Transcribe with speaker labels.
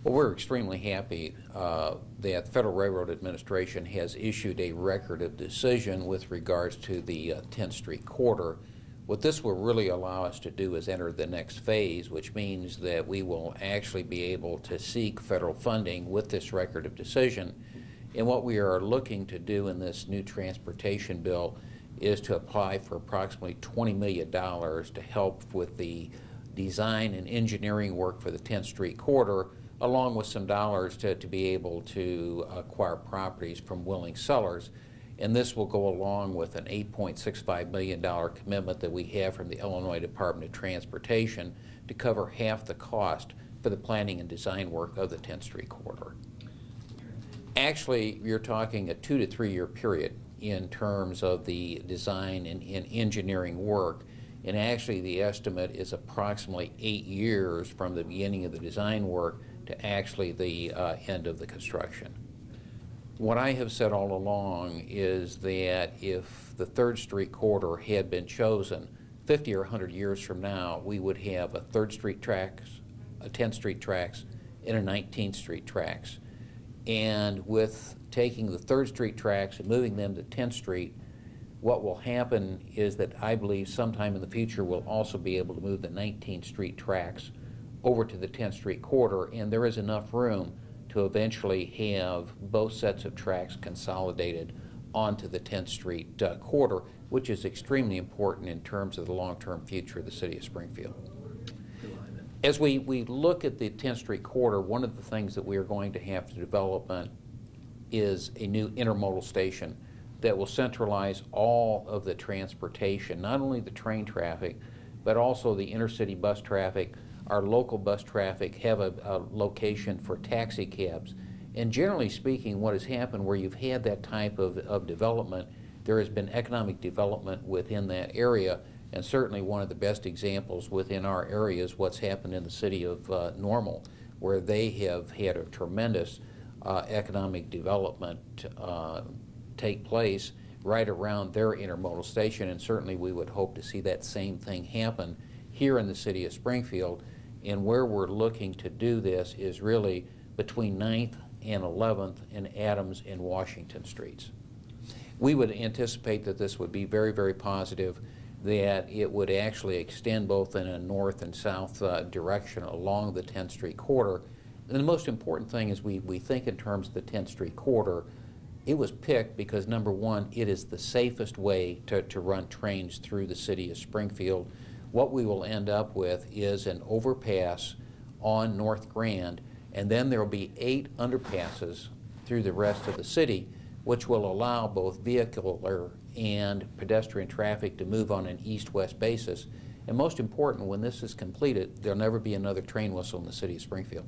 Speaker 1: Well, we're extremely happy that the Federal Railroad Administration has issued a record of decision with regards to the 10th Street corridor. What this will really allow us to do is enter the next phase, which means that we will actually be able to seek federal funding with this record of decision. And what we are looking to do in this new transportation bill is to apply for approximately $20 million to help with the design and engineering work for the 10th Street corridor, along with some dollars to be able to acquire properties from willing sellers. And this will go along with an $8.65 million commitment that we have from the Illinois Department of Transportation to cover half the cost for the planning and design work of the 10th Street corridor. Actually, you're talking a 2 to 3 year period in terms of the design and engineering work. And actually, the estimate is approximately 8 years from the beginning of the design work to actually the end of the construction. What I have said all along is that if the 3rd Street corridor had been chosen 50 or 100 years from now, we would have a 3rd Street tracks, a 10th Street tracks, and a 19th Street tracks. And with taking the 3rd Street tracks and moving them to 10th Street, what will happen is that I believe sometime in the future we'll also be able to move the 19th Street tracks over to the 10th Street corridor, and there is enough room to eventually have both sets of tracks consolidated onto the 10th Street corridor, which is extremely important in terms of the long-term future of the city of Springfield. As we look at the 10th Street corridor, one of the things that we are going to have to develop is a new intermodal station that will centralize all of the transportation, not only the train traffic, but also the intercity bus traffic. Our local bus traffic have a location for taxi cabs. And generally speaking, what has happened where you've had that type of development, there has been economic development within that area. And certainly one of the best examples within our area is what's happened in the city of Normal, where they have had a tremendous economic development take place right around their intermodal station. And certainly we would hope to see that same thing happen here in the city of Springfield. And where we're looking to do this is really between 9th and 11th and Adams and Washington Streets. We would anticipate that this would be very, very positive, that it would actually extend both in a north and south direction along the 10th Street corridor. And the most important thing is we think in terms of the 10th Street corridor. It was picked because, number one, it is the safest way to run trains through the city of Springfield. What we will end up with is an overpass on North Grand, and then there will be 8 underpasses through the rest of the city, which will allow both vehicular and pedestrian traffic to move on an east-west basis. And most important, when this is completed, there'll never be another train whistle in the city of Springfield.